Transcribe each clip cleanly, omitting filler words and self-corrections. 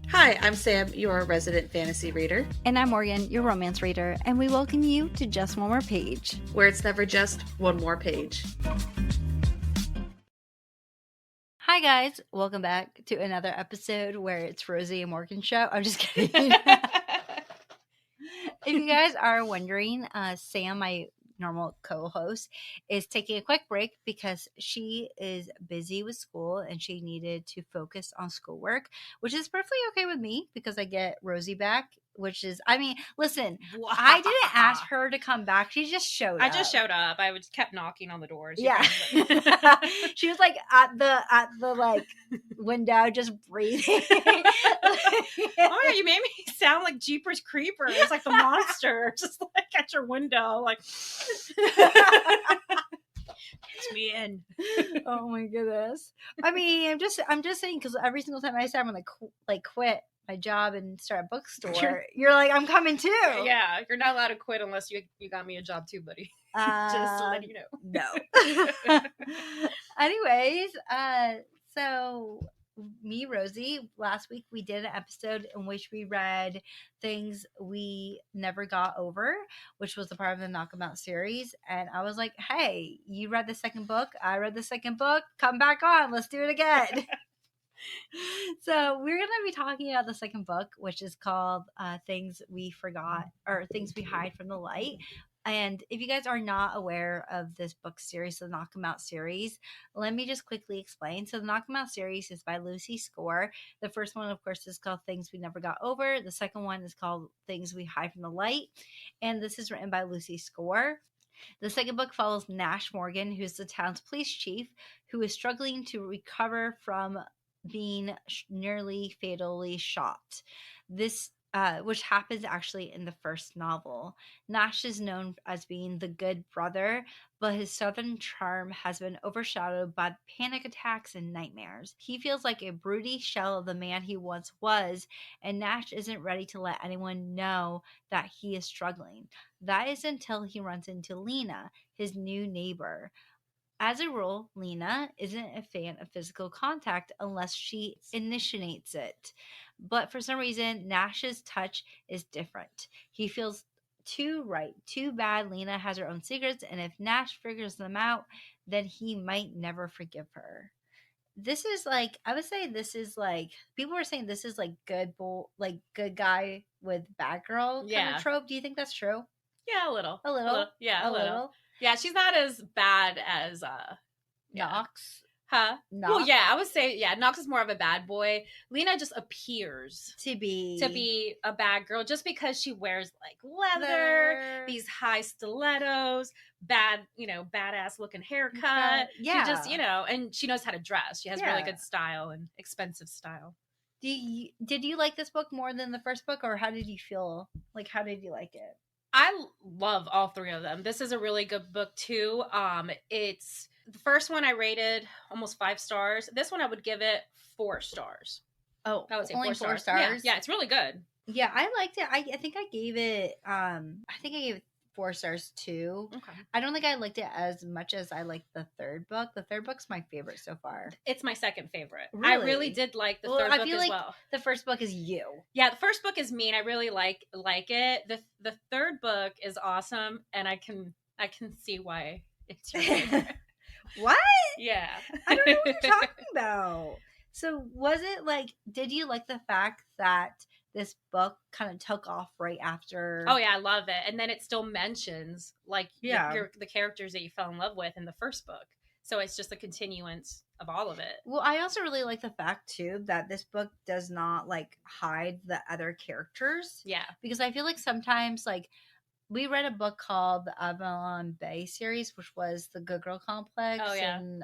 Hi, I'm Sam, your resident fantasy reader, And I'm Morgan, your romance reader, and we welcome you to Just One More Page. where it's never just one more page. Hi guys, welcome back to another episode where it's Rosie and Morgan's show. I'm just kidding. If you guys are wondering, Sam, my normal co-host, is taking a quick break because she is busy with school and she needed to focus on schoolwork, which is perfectly okay with me because I get Rosie back, which is, I mean, listen, I didn't ask her to come back. She just showed up. I just showed up. I kept knocking on the door. Yeah. She was like at the like window just breathing. Oh, you made me sound like Jeepers Creepers, like the monster, just like at your window, like it's me in. Oh my goodness. I mean, I'm just saying because every single time I say I'm gonna quit my job and start a bookstore, you're like, I'm coming too. Yeah, you're not allowed to quit unless you got me a job too, buddy. Just to let you know. No. Anyways, so me, Rosie, last week we did an episode in which we read Things We Never Got Over, which was a part of the Knock 'Em Out series. And I was like, hey, you read the second book. I read the second book. Come back on. Let's do it again. So we're going to be talking about the second book, which is called Things We Forgot or Things We Hide from the Light. And if you guys are not aware of this book series, the Knock 'Em Out series, let me just quickly explain. So the Knock 'Em Out series is by Lucy Score. The first one, of course, is called Things We Never Got Over. The second one is called Things We Hide from the Light. And this is written by Lucy Score. The second book follows Nash Morgan, who's the town's police chief, who is struggling to recover from being nearly fatally shot. This which happens actually in the first novel. Nash is known as being the good brother, but his southern charm has been overshadowed by panic attacks and nightmares. He feels like a broody shell of the man he once was, and Nash isn't ready to let anyone know that he is struggling. That is until he runs into Lena, his new neighbor. As a rule, Lena isn't a fan of physical contact unless she initiates it. But for some reason, Nash's touch is different. He feels too right, too bad Lena has her own secrets, and if Nash figures them out, then he might never forgive her. This is like, I would say this is like, people were saying this is like good guy with bad girl kind of trope. Do you think that's true? Yeah, a little. A little? Yeah, a little. Yeah, she's not as bad as Nox. Huh? Nox? Well, yeah, I would say, yeah, Nox is more of a bad boy. Lena just appears to be a bad girl just because she wears like leather, these high stilettos, badass looking haircut. Yeah. She just, and she knows how to dress. She has really good style and expensive style. Did you like this book more than the first book, or how did you feel? Like, how did you like it? I love all three of them. This is a really good book too. It's the first one I rated almost 5 stars. This one I would give it 4 stars. Oh, I would say only 4 stars. Yeah, it's really good. Yeah, I liked it. I think I gave it 4 stars too. Okay. I don't think I liked it as much as I liked the third book. The third book's my favorite so far. It's my second favorite. Really? I really did like the third book as well. The first book is you. Yeah, the first book is me, and I really like it. The third book is awesome, and I can see why it's your favorite. What? Yeah. I don't know what you're talking about. So was it like, did you like the fact that this book kind of took off right after? Oh yeah, I love it. And then it still mentions like the characters that you fell in love with in the first book. So it's just a continuance of all of it. Well, I also really like the fact too that this book does not like hide the other characters. Yeah. Because I feel like sometimes like we read a book called the Avalon Bay series, which was the Good Girl Complex and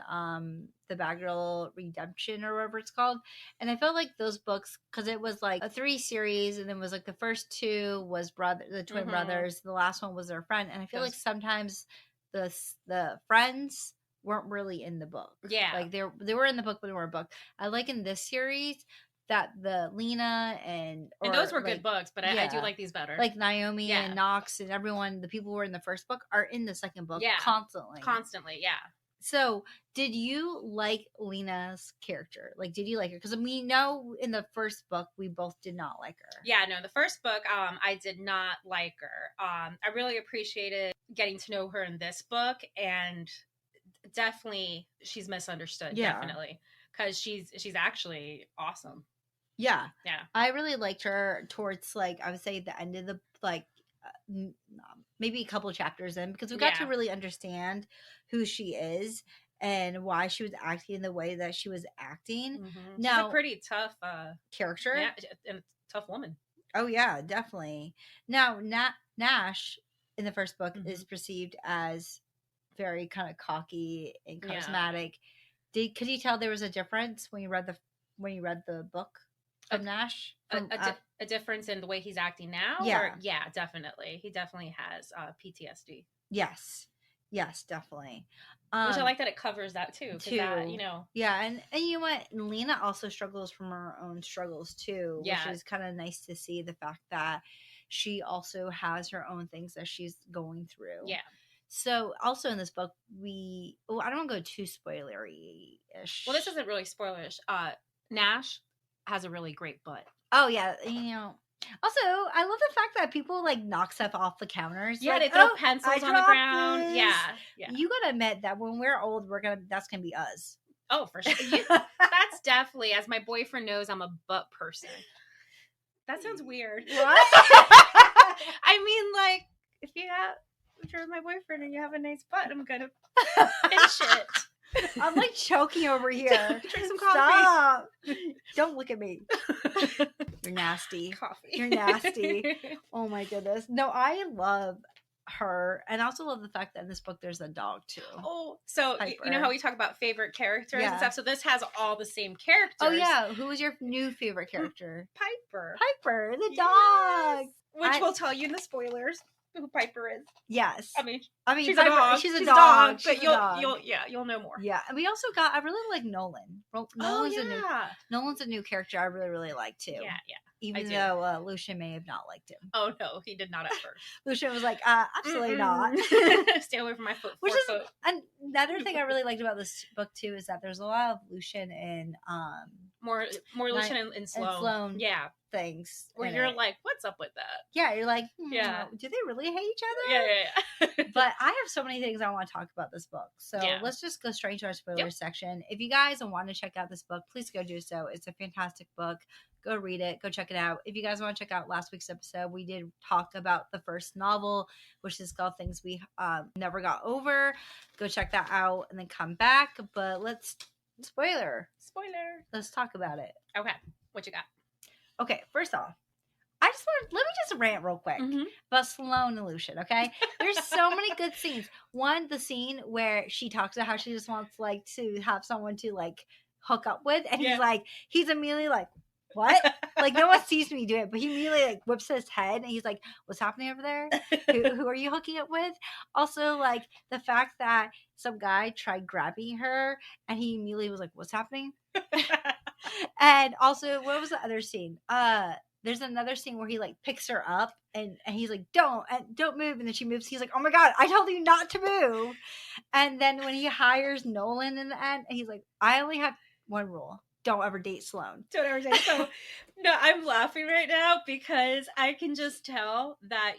the Bad Girl Redemption or whatever it's called. And I felt like those books, because it was like a 3 series, and then was like the first 2 was the twin brothers, the last one was their friend. And I feel like sometimes the friends weren't really in the book. Yeah. Like they were in the book, but they weren't book. I like in this series that the Lena and those were good books, but I do like these better. Like Naomi and Nox and everyone, the people who were in the first book are in the second book constantly. Constantly, yeah. So, did you like Lena's character? Like, did you like her? Because we know in the first book we both did not like her. Yeah, no, the first book, I did not like her. I really appreciated getting to know her in this book, and definitely she's misunderstood. Yeah. Definitely, because she's actually awesome. Yeah. Yeah. I really liked her towards, like, I would say the end of the, like, maybe a couple chapters in, because we got to Yeah. really understand who she is and why she was acting the way that she was acting. She's Now, a pretty tough character. yeah, and tough woman. Oh yeah, definitely. Now, Nash in the first book Mhm. is perceived as very kind of cocky and Yeah. charismatic. Could you tell there was a difference when you read the book from Nash? A difference in the way he's acting now? Yeah. Or, yeah, definitely. He definitely has PTSD. Yes, definitely. Which I like that it covers that too. 'Cause that, you know. Yeah, and you know what? Lena also struggles from her own struggles too, Yeah. which is kind of nice to see, the fact that she also has her own things that she's going through. Yeah. So also in this book, I don't want to go too spoilery-ish. Well, this isn't really spoilerish. Nash has a really great butt. Oh yeah, you know. Also, I love the fact that people like knock stuff off the counters. Yeah, like, they throw pencils on the ground. this. Yeah. You gotta admit that when we're old, that's gonna be us. Oh, for sure. That's definitely, as my boyfriend knows, I'm a butt person. That sounds weird. What? I mean, like, if you're my boyfriend and you have a nice butt, I'm gonna pinch it. I'm like choking over here. Drink some coffee. Stop. Don't look at me. You're nasty. Coffee. You're nasty. Oh my goodness. No, I love her, and I also love the fact that in this book there's a dog too. Oh, so Piper. you know how we talk about favorite characters Yeah. and stuff? So this has all the same characters. Oh yeah, who was your new favorite character? Piper. Piper, the dog. Which we'll tell you in the spoilers who Piper is. Yes. I mean, she's Piper, a dog. She's a She's dog. but She's a dog. you'll know more. Yeah, and we also got. I really like Nolan. Nolan's yeah. Nolan's a new character I really like too. Yeah. Even though Lucian may have not liked him. Oh no, he did not at first. Lucian was like, absolutely not. Stay away from my foot. Which is another thing I really liked about this book too, is that there's a lot of Lucian and more Lucian and Sloane. Yeah. Things where you're like, what's up with that? Yeah, you're like, yeah, do they really hate each other? Yeah. But I have so many things I want to talk about this book, so let's just go straight to our spoiler section. If you guys want to check out this book, please go do so. It's a fantastic book. Go read it. Go check it out. If you guys want to check out last week's episode, we did talk about the first novel, which is called Things We Never Got Over. Go check that out and then come back. But spoiler. Let's talk about it. Okay, what you got? Okay, first off, let me just rant real quick about Sloane and Lucian, okay? There's so many good scenes. One, the scene where she talks about how she just wants like to have someone to like hook up with, and he's immediately like, what? Like, no one sees me do it, but he immediately like whips his head and he's like, what's happening over there? Who are you hooking up with? Also, like the fact that some guy tried grabbing her and he immediately was like, what's happening? And also, what was the other scene? There's another scene where he like picks her up and he's like, don't move. And then she moves. He's like, oh my God, I told you not to move. And then when he hires Nolan in the end, he's like, I only have one rule. Don't ever date Sloane. Don't ever date Sloane. No, I'm laughing right now because I can just tell that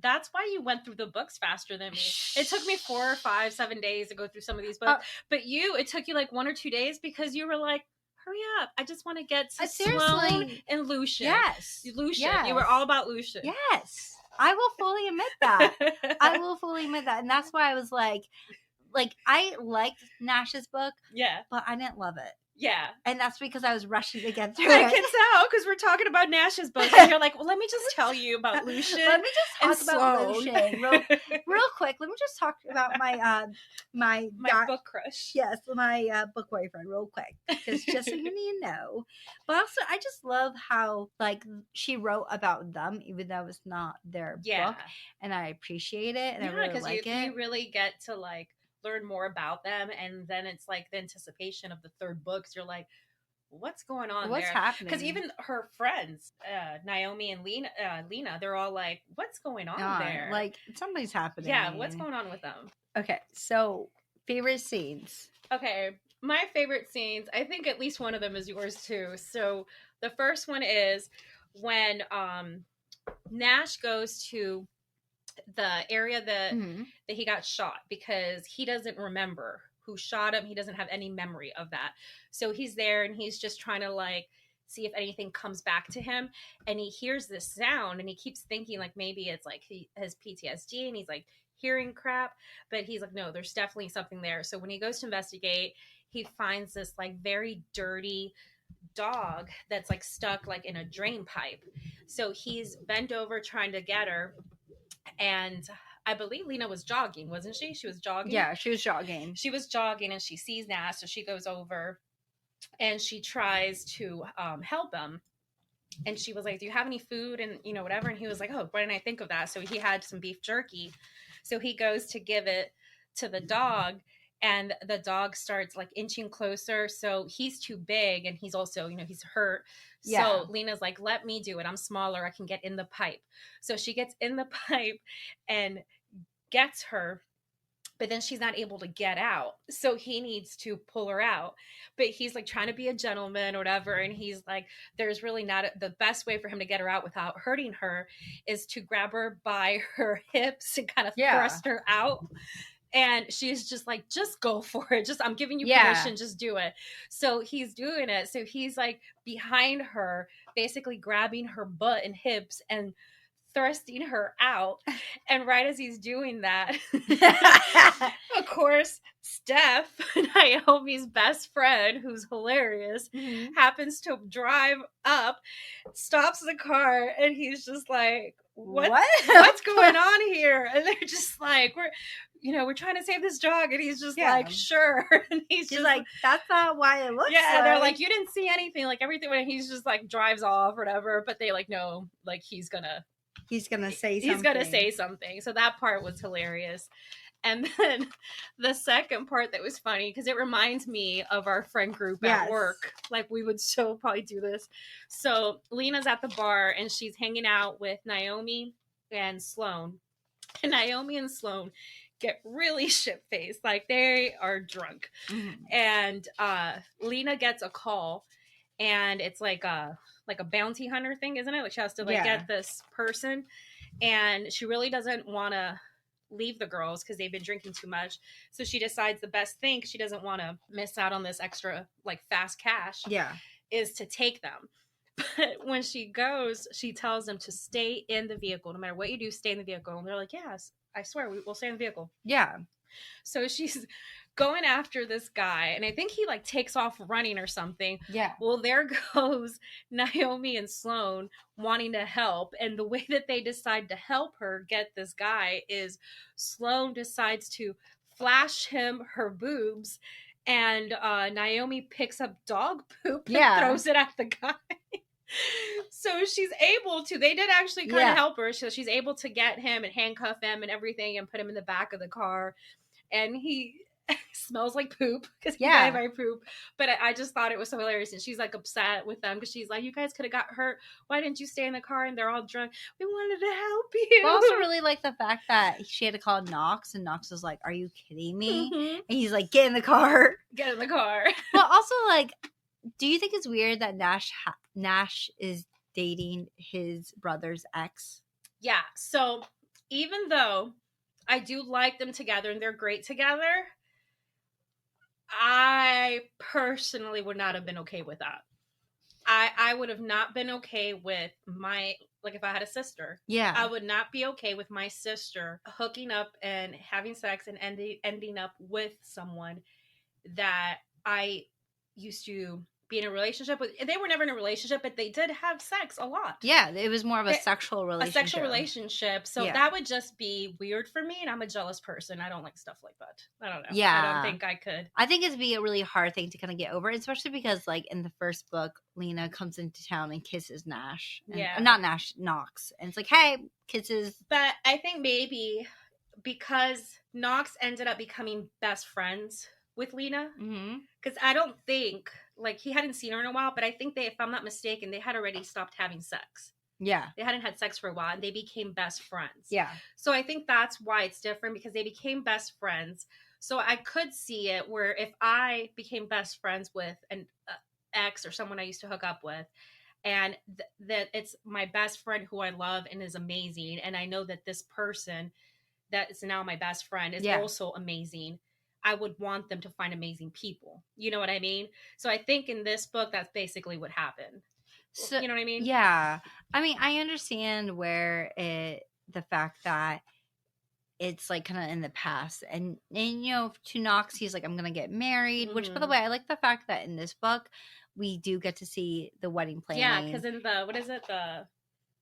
that's why you went through the books faster than me. It took me 4 or 5, 7 days to go through some of these books. But it took you like 1 or 2 days because you were like, hurry up. I just want to get to Sloane and Lucian. Yes. Lucian. Yes. You were all about Lucian. Yes. I will fully admit that. And that's why I was like I liked Nash's book. Yeah. But I didn't love it. Yeah. And that's because I was rushing to get through it. I can tell because we're talking about Nash's book. And you're like, well, let me just tell you about Lucian. Let me just talk about Sloane. Lucian real quick. Let me just talk about my book crush. Yes, my book boyfriend real quick. Because just so you need to know. But also, I just love how like she wrote about them, even though it's not their book. And I appreciate it. And I really like it. You really get to like learn more about them, and then it's like the anticipation of the third book. So you're like, what's going on? What's happening? Because even her friends, Naomi and Lena, they're all like, what's going on there? Like something's happening. Yeah, what's going on with them? Okay, so Favorite scenes. Okay, my favorite scenes, I think at least one of them is yours too. So the first one is when Nash goes to the area that Mhm. he got shot because he doesn't remember who shot him. He doesn't have any memory of that. So he's there and he's just trying to like see if anything comes back to him, and he hears this sound and he keeps thinking like maybe it's like he has PTSD and he's like hearing crap, but he's like no, there's definitely something there. So when he goes to investigate, he finds this like very dirty dog that's like stuck like in a drain pipe. So he's bent over trying to get her, and I believe Lena was jogging, wasn't she? She was jogging. Yeah, she was jogging. She was jogging and she sees Nash, so she goes over and she tries to help him. And she was like, "Do you have any food?" And whatever. And he was like, "Oh, why didn't I think of that?" So he had some beef jerky. So he goes to give it to the dog, and the dog starts like inching closer. So he's too big, and he's also, he's hurt. Yeah. So Lena's like, "Let me do it. I'm smaller. I can get in the pipe." So she gets in the pipe and gets her, but then she's not able to get out. So he needs to pull her out. But he's like trying to be a gentleman or whatever. And he's like, there's really not the best way for him to get her out without hurting her is to grab her by her hips and kind of thrust her out. And she's just like, just go for it. Just, I'm giving you permission. Just do it. So he's doing it. So he's like behind her, basically grabbing her butt and hips and thrusting her out. And right as he's doing that, of course, Steph, Naomi's best friend, who's hilarious, happens to drive up, stops the car, and he's just like, what's going on here? And they're just like, we're trying to save this dog. And he's just like, sure. And he's just like, that's not why it looks like. They're like, you didn't see anything, like everything. And he's just like drives off or whatever. But they like, no, like he's gonna say something. So that part was hilarious. And then the second part that was funny, because it reminds me of our friend group at work. Like we would so probably do this. So Lena's at the bar and she's hanging out with Naomi and Sloan. And Naomi and Sloan get really shit-faced. Like they are drunk. And Lena gets a call, and it's like a bounty hunter thing, isn't it? Like she has to get this person, and she really doesn't want to leave the girls because they've been drinking too much. So she decides the best thing, because she doesn't want to miss out on this extra like fast cash, is to take them. But when she goes, she tells them to stay in the vehicle. No matter what you do, stay in the vehicle. And they're like, yes, I swear we'll stay in the vehicle. Yeah. So she's going after this guy, and I think he like takes off running or something. Yeah. Well, there goes Naomi and Sloan wanting to help, and the way that they decide to help her get this guy is Sloan decides to flash him her boobs, and Naomi picks up dog poop and throws it at the guy. So she's able to, they did actually kind of help her. So she's able to get him and handcuff him and everything and put him in the back of the car. And he smells like poop because he died by poop. But I just thought it was so hilarious. And she's like upset with them because she's like, you guys could have got hurt. Why didn't you stay in the car? And they're all drunk. We wanted to help you. I also really like the fact that she had to call Knox, and Knox was like, are you kidding me? And he's like, get in the car. Get in the car. But also, like, do you think it's weird that Nash is dating his brother's ex? Yeah. So even though I do like them together and they're great together, I personally would not have been okay with that. I would have not been okay with like if I had a sister. Yeah. I would not be okay with my sister hooking up and having sex and ending up with someone that I used to be in a relationship with. They were never in a relationship, but they did have sex a lot. Yeah, it was more of a sexual relationship. So that would just be weird for me, and I'm a jealous person. I don't like stuff like that. I don't know. Yeah. I don't think I could. I think it'd be a really hard thing to kind of get over, especially because, like, in the first book, Lena comes into town and kisses Nash. Not Nash, Knox. And it's like, hey, kisses. But I think maybe because Knox ended up becoming best friends with Lena, because I don't think, like, he hadn't seen her in a while, but I think if I'm not mistaken, they had already stopped having sex. Yeah. They hadn't had sex for a while, and they became best friends. Yeah. So I think that's why it's different, because they became best friends. So I could see it where if I became best friends with an ex or someone I used to hook up with, and that it's my best friend who I love and is amazing, and I know that this person that is now my best friend is Yeah. also amazing, I would want them to find amazing people. You know what I mean? So I think in this book, that's basically what happened. So, You know what I mean? yeah. I mean, I understand the fact that it's like kind of in the past, and you know, to Knox, he's like, I'm gonna get married. Which, by the Mhm. way, I like the fact that in this book we do get to see the wedding Yeah, planning. because in the what is it, the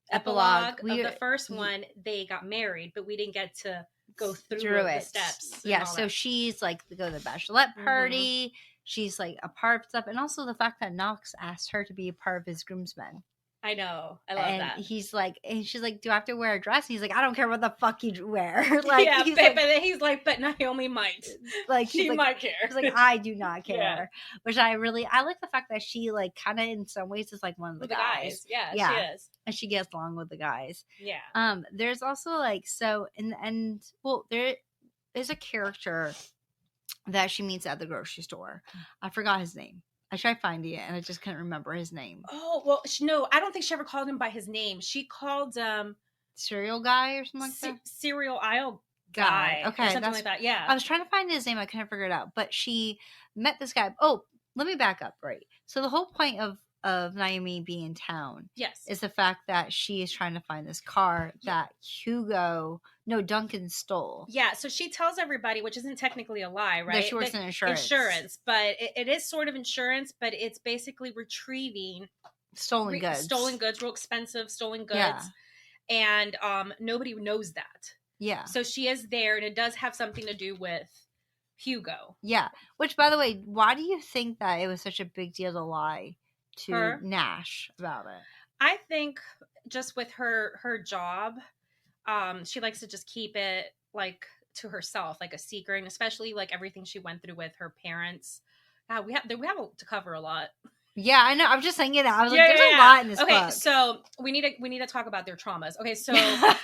Epilogue, of the first one, they got married, but we didn't get to go through the steps. Yeah, and all so that. she's like to go to the bachelorette Mhm. party. She's like a part of stuff, and also the fact that Knox asked her to be a part of his groomsmen. I know. I love And that. he's like, and she's like, do I have to wear a dress? And he's like, I don't care what the fuck you wear. Like, yeah, he's but then he's like, but Naomi might. like, She might care. He's like, I do not care. Yeah. Which I like the fact that she like kind of in some ways is like one of the With the guys. Yeah, Yeah. she is. And she gets along with the guys. Yeah. There's also like, so in the end, well, there is a character that she meets at the grocery store. I forgot his name. I tried finding it and I just couldn't remember his name. Oh, well, no, I don't think she ever called him by his name. She called Cereal guy or something like that. Cereal aisle Guy. guy. Okay. Or something like that. Yeah. I was trying to find his name. I couldn't figure it out. But she met this guy. Oh, let me back up. Right. So the whole point of Naomi being in town Yes. is the fact that she is trying to find this car that Duncan stole. Yeah, so she tells everybody, which isn't technically a lie, right? That she works in insurance. Insurance, but it is sort of insurance, but it's basically retrieving stolen goods, real expensive stolen goods, Yeah. and nobody knows that. Yeah. So she is there, and it does have something to do with Hugo. Yeah. Which, by the way, why do you think that it was such a big deal to lie to Her? Nash about it? I think just with her job, she likes to just keep it like to herself, like a secret, and especially like everything she went through with her parents. We have to cover a lot. Yeah, I know. I'm just thinking that. I was like, there's a lot in this book. Okay, so we need to talk about their traumas. Okay, so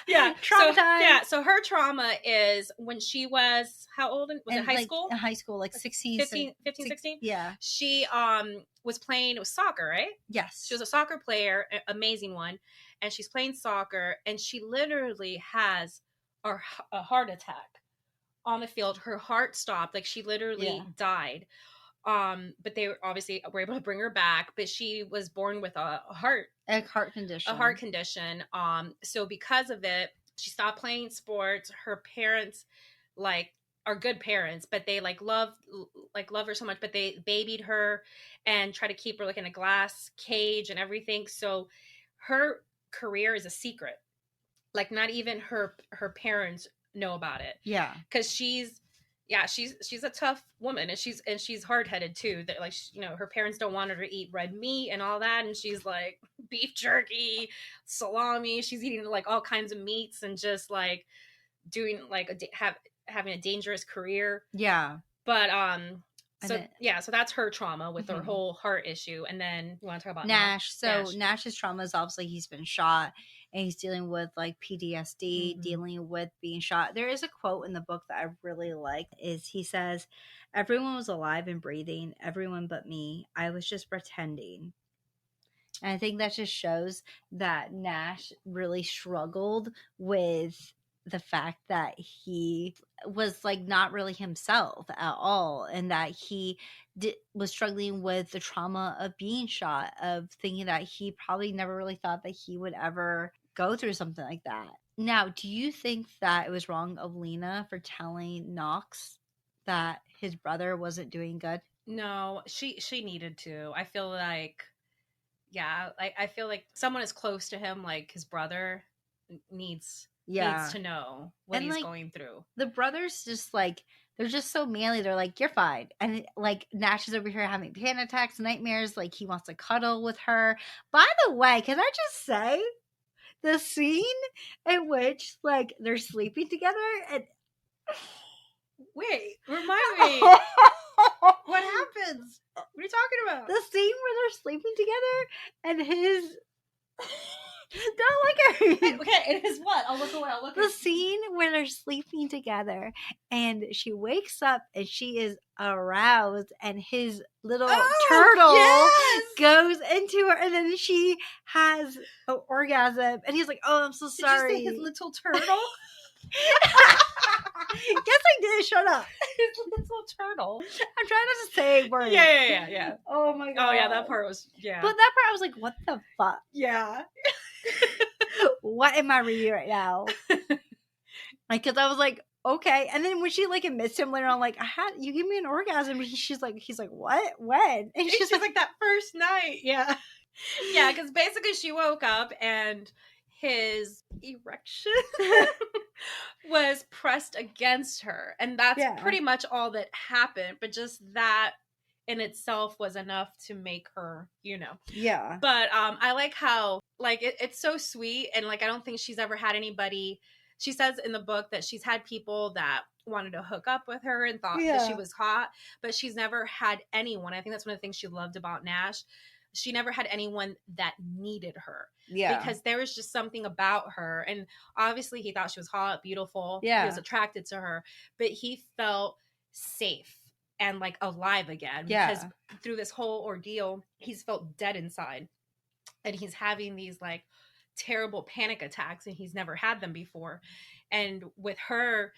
yeah, trauma time. Yeah, so her trauma is when she was how old? Was it high school? In high school, like 16, 15, 16? Yeah. She was playing soccer, right? Yes. She was a soccer player, amazing one, and she's playing soccer, and she literally has a heart attack on the field. Her heart stopped, like she literally died. But they obviously were able to bring her back, but she was born with a heart condition. So because of it, she stopped playing sports. Her parents like are good parents, but they love her so much, but they babied her and try to keep her like in a glass cage and everything. So her career is a secret. Like not even her parents know about it. Yeah. Cause she's a tough woman, and she's hard-headed too. That like, her parents don't want her to eat red meat and all that, and she's like beef jerky, salami. She's eating like all kinds of meats and just like doing like having a dangerous career. Yeah. But so that's her trauma with her whole heart issue. And then you want to talk about Nash. So Nash's trauma is obviously he's been shot and he's dealing with like PTSD, dealing with being shot. There is a quote in the book that I really like. Is he says, "Everyone was alive and breathing, everyone but me. I was just pretending." And I think that just shows that Nash really struggled with the fact that he was like not really himself at all, and that he was struggling with the trauma of being shot, of thinking that he probably never really thought that he would ever go through something like that. Now, do you think that it was wrong of Lena for telling Knox that his brother wasn't doing good? No, she needed to. I feel like, I feel like someone as close to him, like his brother, needs to know what he's going through. The brothers just like, they're just so manly. They're like, you're fine. And like Nash is over here having panic attacks, nightmares. Like he wants to cuddle with her. By the way, can I just say the scene in which like they're sleeping together and wait, remind me. What happens? What are you talking about? The scene where they're sleeping together and Don't look at me. Okay, it is what? I'll look away. I'll look The at scene where they're sleeping together and she wakes up and she is aroused and his little turtle yes! goes into her and then she has an orgasm and he's like, oh, I'm so Did sorry. you say his little turtle? Yes, I did. Shut up. His little turtle. I'm trying not to say words. Yeah. Oh my god. Oh yeah, that part was But that part I was like, what the fuck? Yeah. What am I reading right now? Because I was like, okay. And then when she like admits to him later on, like, you give me an orgasm. He's like, what? When? And She's she's like that first night. Yeah. Yeah, because basically she woke up and his erection was pressed against her. And that's pretty much all that happened. But just that in itself was enough to make her, Yeah. But I like how, like, it's so sweet. And, like, I don't think she's ever had anybody. She says in the book that she's had people that wanted to hook up with her and thought that she was hot, but she's never had anyone. I think that's one of the things she loved about Nash. She never had anyone that needed her. Yeah. Because there was just something about her. And obviously he thought she was hot, beautiful. Yeah. He was attracted to her. But he felt safe and like alive again. Yeah. Because through this whole ordeal, he's felt dead inside. And he's having these like terrible panic attacks and he's never had them before. And with her,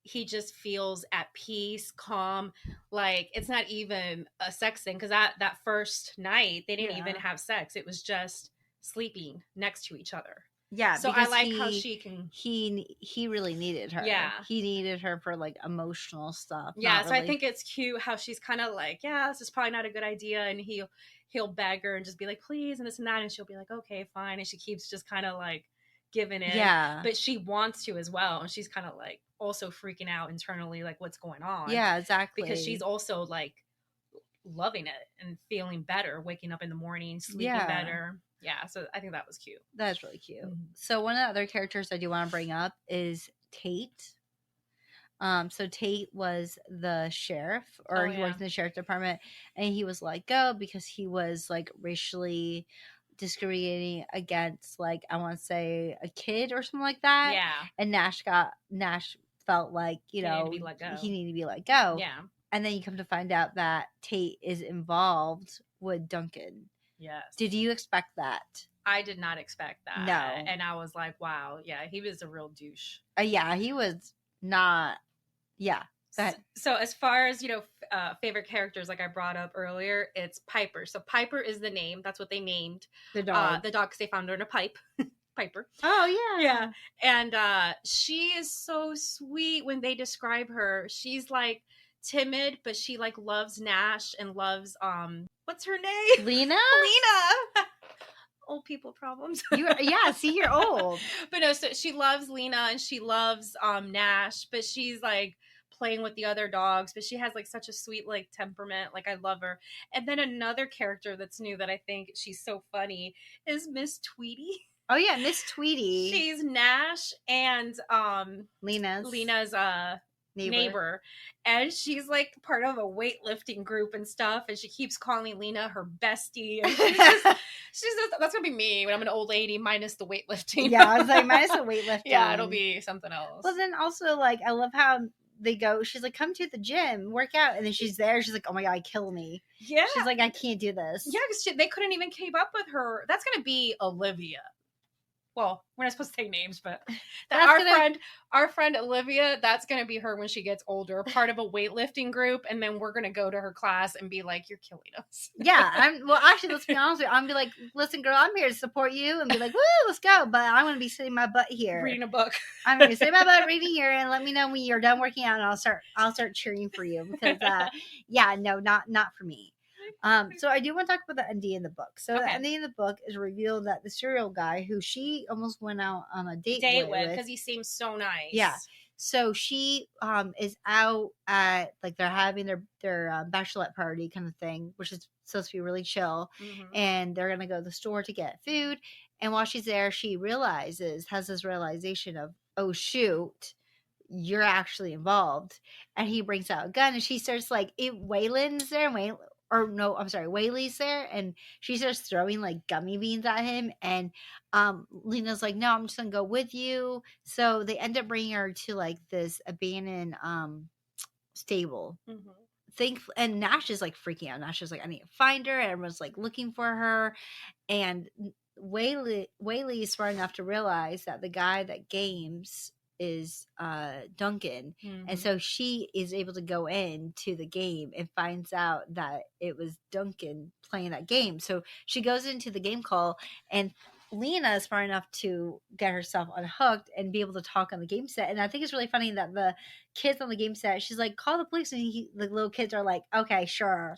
he just feels at peace, calm. Like it's not even a sex thing because that first night they didn't even have sex. It was just sleeping next to each other. Yeah. So I like how she can. He really needed her. Yeah. He needed her for like emotional stuff. Yeah. So I think it's cute how she's kind of like, yeah, this is probably not a good idea, and he'll beg her and just be like, please, and this and that, and she'll be like, okay, fine, and she keeps just kind of like giving in. Yeah. But she wants to as well, and she's kind of like also freaking out internally, like what's going on. Yeah, exactly. Because she's also like loving it and feeling better, waking up in the morning, sleeping better. Yeah, so I think that was cute. That's really cute. Mm-hmm. So one of the other characters I do want to bring up is Tate. So Tate was the sheriff, or he worked in the sheriff department, and he was let go because he was like racially discriminating against, like, I want to say a kid or something like that. Yeah. And Nash felt like, he needed to be let go. Yeah. And then you come to find out that Tate is involved with Duncan. Yes. Did you expect that? I did not expect that. No. And I was like, wow, yeah, he was a real douche. Yeah, he was not. Yeah. Go ahead. So as far as, favorite characters, like I brought up earlier, it's Piper. So Piper is the name. That's what they named the dog. The dog, because they found her in a pipe. Piper. Oh, yeah. Yeah. And she is so sweet when they describe her. She's like timid, but she like loves Nash and loves, what's her name? Lena. Old people problems. See, you're old. But no, so she loves Lena and she loves Nash, but she's like playing with the other dogs, but she has like such a sweet like temperament. Like I love her. And then another character that's new that I think she's so funny is Miss Tweety. Oh yeah, Miss Tweety. She's Nash and Lena's neighbor, and she's like part of a weightlifting group and stuff, and she keeps calling Lena her bestie, and she's just, that's gonna be me when I'm an old lady minus the weightlifting. Yeah, I was like, minus the weightlifting. Yeah, it'll be something else. Well, then also, like, I love how they go, she's like, come to the gym, work out, and then she's there, she's like, oh my god, kill me. Yeah, she's like, I can't do this. Yeah, because they couldn't even keep up with her. That's gonna be Olivia. Well, we're not supposed to say names, but our friend Olivia, that's going to be her when she gets older, part of a weightlifting group. And then we're going to go to her class and be like, you're killing us. Yeah. Actually, let's be honest with you. I'm be like, listen, girl, I'm here to support you, and be like, woo, let's go. But I'm going to be sitting my butt here. Reading a book. I'm going to sit my butt reading here, and let me know when you're done working out, and I'll start cheering for you because, not for me. So I do want to talk about the ending in the book. So the ending in the book is revealed that the serial guy who she almost went out on a date with, because he seems so nice. Yeah. So she is out at, like, they're having their bachelorette party kind of thing, which is supposed to be really chill. Mm-hmm. And they're gonna go to the store to get food. And while she's there, she has this realization of, oh shoot, you're actually involved. And he brings out a gun, and she starts like, Waylon's there, or no, I'm sorry, Whaley's there, and she starts throwing like gummy beans at him, and Lena's like, no, I'm just gonna go with you. So they end up bringing her to like this abandoned stable. And Nash is like freaking out. Nash is like, I need to find her, and everyone's like looking for her, and Whaley is smart enough to realize that the guy that games is Duncan, and so she is able to go in to the game and finds out that it was Duncan playing that game. So she goes into the game call, and Lena is smart enough to get herself unhooked and be able to talk on the game set. And I think it's really funny that the kids on the game set, she's like, call the police, and the little kids are like, okay, sure,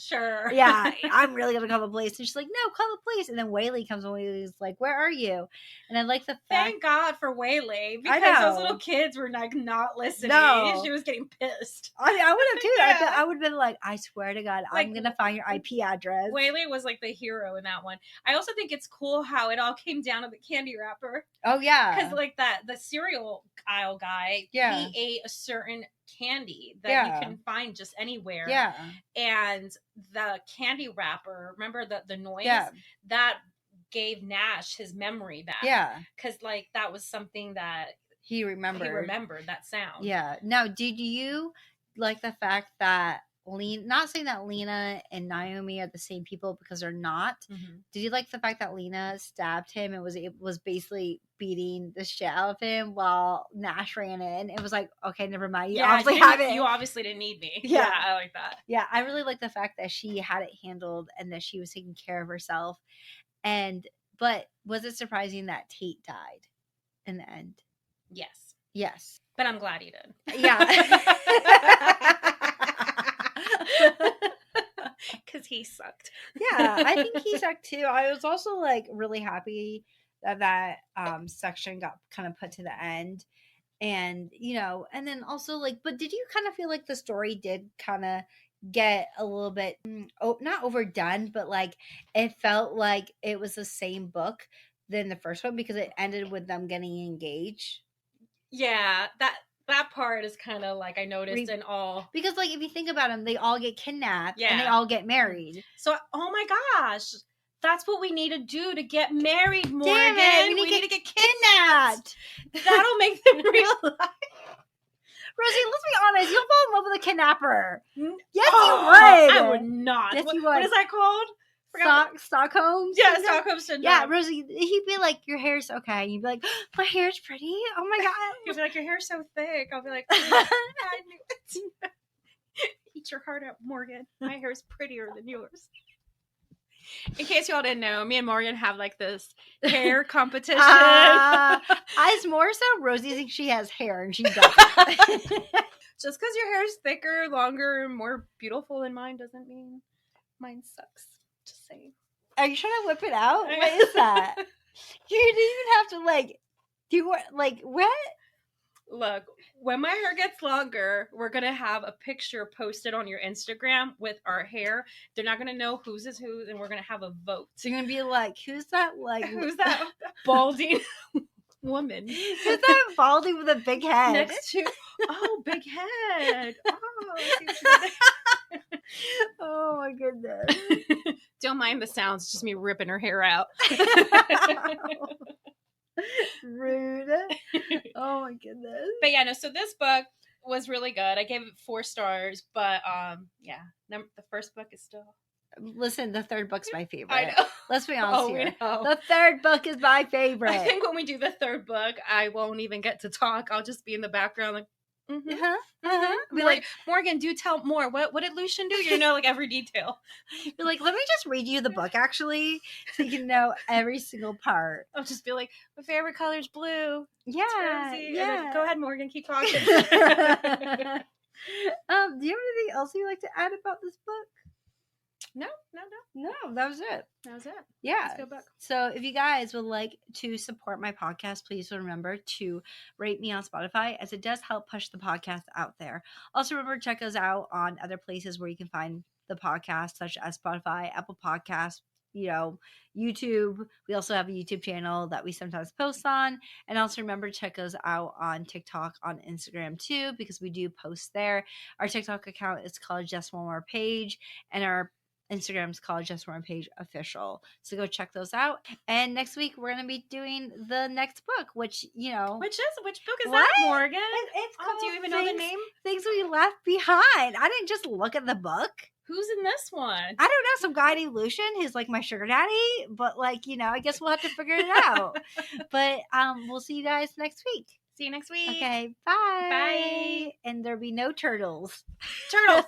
yeah, I'm really gonna call the police. And she's like, no, call the police. And then Whaley comes, and Whaley's like, where are you? And I like the fact, thank God for Whaley, because those little kids were like not listening. No. She was getting pissed. I would have too. Yeah. I would have been like, I swear to God, Like, I'm gonna find your IP address. Whaley was like the hero in that one. I also think it's cool how it all came down to the candy wrapper. Oh yeah, because like the cereal aisle guy, Yeah. he ate a certain candy that Yeah. you can find just anywhere. yeah, And the candy wrapper, remember the noise? yeah, That gave Nash his memory back. yeah. Because like that was something that He remembered. he remembered, that sound. Yeah. Now, did you like the fact that not saying that Lena and Naomi are the same people, because they're not. Mhm. Did you like the fact that Lena stabbed him and was basically beating the shit out of him while Nash ran in? It was like, okay, never mind. You obviously have it. You obviously didn't need me. Yeah. I like that. Yeah, I really like the fact that she had it handled and that she was taking care of herself. But was it surprising that Tate died in the end? Yes. Yes. But I'm glad he did. Yeah. Because he sucked. Yeah, I think he sucked too. I was also like really happy that section got kind of put to the end. And and then also like, but did you kind of feel like the story did kind of get a little bit not overdone, but like it felt like it was the same book than the first one, because it ended with them getting engaged? Yeah, that part is kind of like I noticed in all. Because like if you think about them, they all get kidnapped and they Yeah. all get married. So, oh my gosh, that's what we need to do to get married, Morgan. Damn it, we need to get kidnapped. That'll make them realize. Rosie, let's be honest. You'll fall in love with a kidnapper. Yes, Oh, you would. I would not. Yes, what, you would. What is that called? Stockholm? Yeah, syndrome? Stockholm syndrome. Yeah, Rosie, he'd be like, your hair's okay. And you'd be like, my hair's pretty. Oh my He'll God. be like, your hair's so thick. I'll be like, I knew it. Eat your heart out, Morgan. My hair's prettier than yours. In case y'all didn't know, me and Morgan have like this hair competition. It's more so Rosie thinks she has hair and she doesn't. Just because your hair is thicker, longer, more beautiful than mine doesn't mean mine sucks. Just saying. Are you trying to whip it out? What is that? You didn't even have to like do what? Look, when my hair gets longer, we're gonna have a picture posted on your Instagram with our hair. They're not gonna know whose is whose, and we're gonna have a vote. So you're gonna be like, who's that? Like, Who's that balding woman? Who's that balding with a big head? Next to big head. Oh, I see what you did. Oh my goodness. Don't mind the sounds, just me ripping her hair out. Rude. Oh my goodness. But yeah, no, so this book was really good. I gave it 4 stars, but yeah, the first book is still. Listen, the third book's my favorite. I know. Let's be honest We here. know. The third book is my favorite. I think when we do the third book, I won't even get to talk. I'll just be in the background like, Be like, Morgan, do tell more. What did Lucian do? You know, like every detail. be like, let me just read you the book actually, so you can know every single part. I'll just be like, my favorite color is blue. Yeah, Rosy. And then, go ahead, Morgan, keep talking. Do you have anything else you'd like to add about this book? No. No, that was it. That was it. Yeah. It's a good book. So if you guys would like to support my podcast, please remember to rate me on Spotify, as it does help push the podcast out there. Also remember to check us out on other places where you can find the podcast, such as Spotify, Apple Podcasts, YouTube. We also have a YouTube channel that we sometimes post on. And also remember to check us out on TikTok, on Instagram too, because we do post there. Our TikTok account is called Just One More Page, and our Instagram's called Just One Page Official. So go check those out. And next week we're gonna be doing the next book, which Which book is What? that, Morgan? it's Oh, do you even know the name? Things We Left Behind. I didn't just look at the book. Who's in this one? I don't know, some guy named Lucian who's like my sugar daddy, but like, I guess we'll have to figure it out. But we'll see you guys next week. See you next week. Okay, bye. Bye. And there'll be no turtles. Turtles.